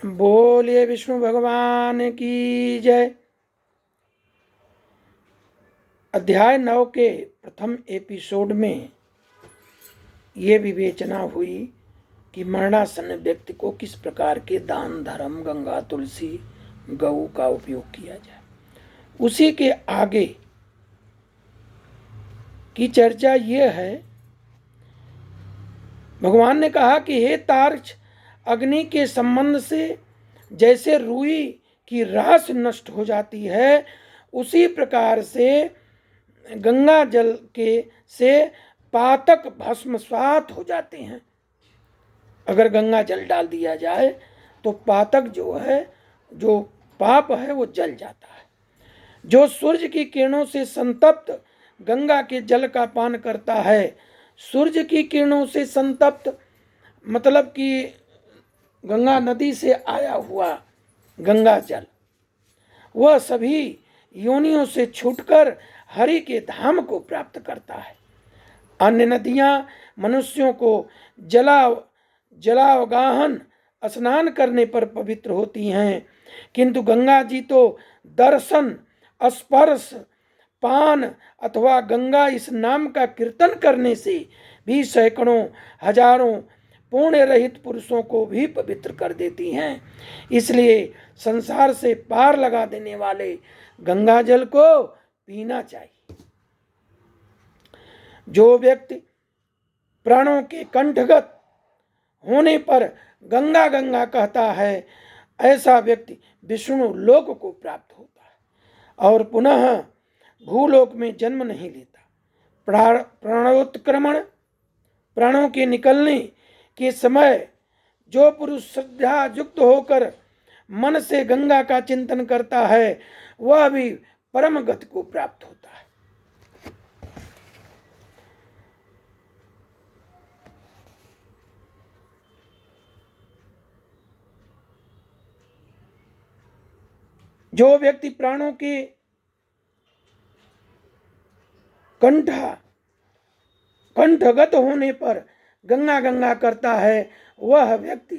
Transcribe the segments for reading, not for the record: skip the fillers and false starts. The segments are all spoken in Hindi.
बोलिए विष्णु भगवान की जय। अध्याय 9 के प्रथम एपिसोड में ये विवेचना हुई कि मरणासन्न व्यक्ति को किस प्रकार के दान धर्म गंगा तुलसी गऊ का उपयोग किया जाए। उसी के आगे की चर्चा ये है, भगवान ने कहा कि हे तार्क्ष, अग्नि के संबंध से जैसे रुई की रास नष्ट हो जाती है, उसी प्रकार से गंगा जल के से पातक भस्मसात हो जाते हैं। अगर गंगा जल डाल दिया जाए तो पातक जो है, जो पाप है, वो जल जाता है। जो सूर्य की किरणों से संतप्त गंगा के जल का पान करता है, सूर्य की किरणों से संतप्त मतलब कि गंगा नदी से आया हुआ गंगा जल, वह सभी योनियों से छूटकर हरि के धाम को प्राप्त करता है। अन्य नदियां मनुष्यों को जलावगाहन स्नान करने पर पवित्र होती हैं, किंतु गंगा जी तो दर्शन, स्पर्श, पान अथवा गंगा इस नाम का कीर्तन करने से भी सैकड़ों हजारों पुण्य रहित पुरुषों को भी पवित्र कर देती हैं। इसलिए संसार से पार लगा देने वाले गंगा जल को पीना चाहिए। जो व्यक्ति प्राणों के कंठगत होने पर गंगा गंगा कहता है, ऐसा व्यक्ति विष्णु लोक को प्राप्त होता है और पुनः भूलोक में जन्म नहीं लेता। प्राणोत्क्रमण, प्राणों के निकलने के समय जो पुरुष श्रद्धा युक्त होकर मन से गंगा का चिंतन करता है, वह भी परम गति को प्राप्त होता है। जो व्यक्ति प्राणों के कंठगत होने पर गंगा गंगा करता है, वह व्यक्ति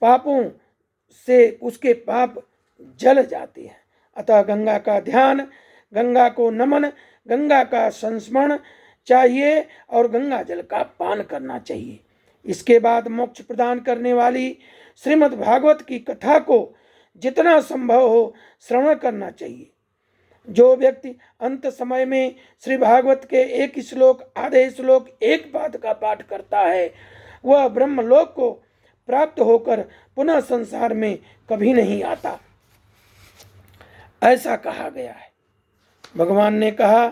पापों से उसके पाप जल जाते हैं। अतः गंगा का ध्यान, गंगा को नमन, गंगा का संस्मरण चाहिए और गंगा जल का पान करना चाहिए। इसके बाद मोक्ष प्रदान करने वाली श्रीमद् भागवत की कथा को जितना संभव हो श्रवण करना चाहिए। जो व्यक्ति अंत समय में श्री भागवत के एक श्लोक, आधे श्लोक, एक पाद का पाठ करता है, वह ब्रह्मलोक को प्राप्त होकर पुनः संसार में कभी नहीं आता, ऐसा कहा गया है। भगवान ने कहा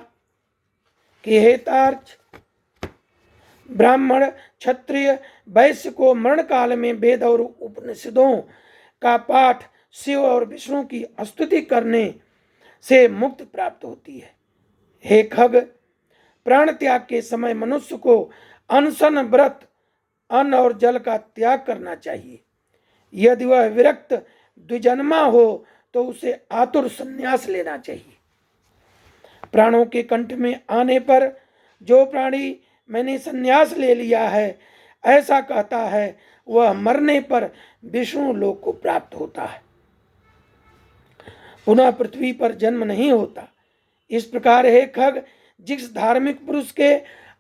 कि हे तार्क्ष, ब्राह्मण, क्षत्रिय, वैश्य को मरण काल में वेद और उपनिषदों का पाठ, शिव और विष्णु की स्तुति करने से मुक्ति प्राप्त होती है। हे खग, प्राण त्याग के समय मनुष्य को अनशन, व्रत, अन्न और जल का त्याग करना चाहिए। यदि वह विरक्त द्विजन्मा हो तो उसे आतुर संन्यास लेना चाहिए। प्राणों के कंठ में आने पर जो प्राणी मैंने संन्यास ले लिया है ऐसा कहता है, वह मरने पर विष्णु लोक को प्राप्त होता है, पुनः पृथ्वी पर जन्म नहीं होता। इस प्रकार हे खग, जिस धार्मिक पुरुष के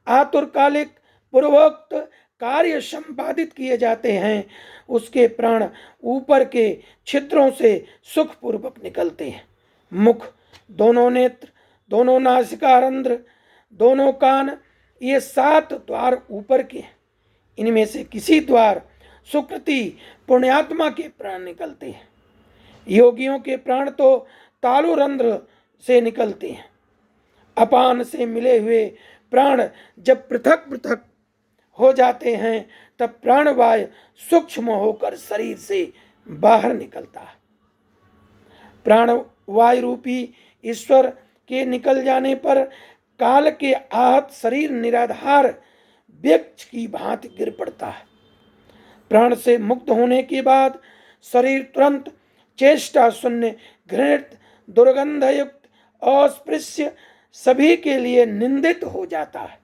आतुरकालिक पूर्वोक्त कार्य संपादित किए जाते हैं, उसके प्राण ऊपर के छिद्रों से सुखपूर्वक निकलते हैं। मुख, दोनों नेत्र, दोनों नासिकारंध्र, दोनों कान, ये 7 द्वार ऊपर के हैं। इनमें से किसी द्वार सुकृति पुण्यात्मा के प्राण निकलते हैं। योगियों के प्राण तो तालुरंध्र से निकलते हैं। अपान से मिले हुए प्राण जब पृथक पृथक हो जाते हैं, तब प्राणवायु सूक्ष्म होकर शरीर से बाहर निकलता है। प्राणवायु रूपी ईश्वर के निकल जाने पर काल के आहत शरीर निराधार वृक्ष की भांति गिर पड़ता है। प्राण से मुक्त होने के बाद शरीर तुरंत चेष्टा शून्य, घृणित, दुर्गंधयुक्त, अस्पृश्य, सभी के लिए निंदित हो जाता है।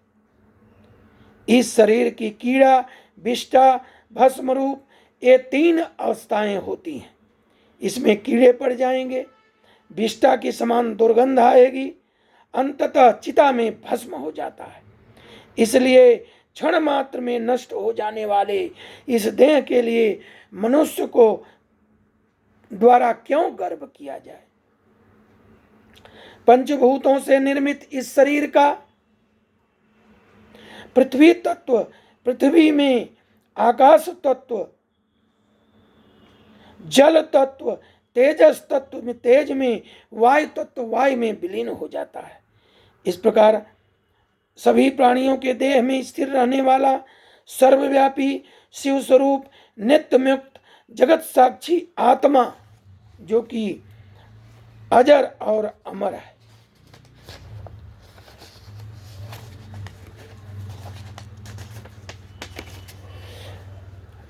इस शरीर की कीड़ा, विष्ठा, भस्म रूप ये 3 अवस्थाएं होती हैं। इसमें कीड़े पड़ जाएंगे, विष्ठा की समान दुर्गंध आएगी, अंततः चिता में भस्म हो जाता है। इसलिए क्षण मात्र में नष्ट हो जाने वाले इस देह के लिए मनुष्य को द्वारा क्यों गर्व किया जाए। पंचभूतों से निर्मित इस शरीर का पृथ्वी तत्व पृथ्वी में, आकाश तत्व जल तत्व तेजस तत्व में तेज में, वायु तत्व वायु में विलीन हो जाता है। इस प्रकार सभी प्राणियों के देह में स्थिर रहने वाला सर्वव्यापी शिव स्वरूप नित्य मुक्त जगत साक्षी आत्मा, जो कि अजर और अमर है,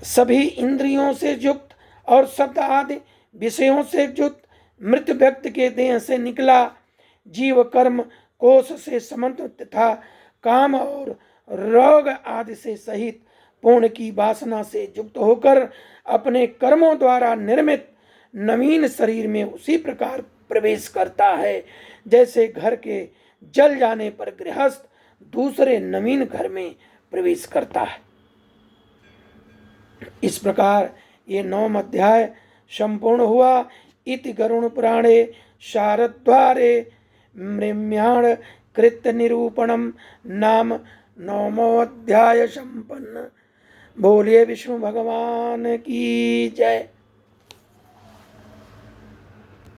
सभी इंद्रियों से युक्त और शब्द आदि विषयों से युक्त मृत व्यक्ति के देह से निकला जीव कर्म कोश से समन्वित तथा काम और रोग आदि से सहित पूर्ण की वासना से युक्त होकर अपने कर्मों द्वारा निर्मित नवीन शरीर में उसी प्रकार प्रवेश करता है जैसे घर के जल जाने पर गृहस्थ दूसरे नवीन घर में प्रवेश करता है। इस प्रकार ये 9वां अध्याय संपूर्ण हुआ। इति गरुण पुराणे शारद्वारे मृम्याण कृत्य निरूपणम नाम 9वां अध्याय संपन्न। बोलिए विष्णु भगवान की जय।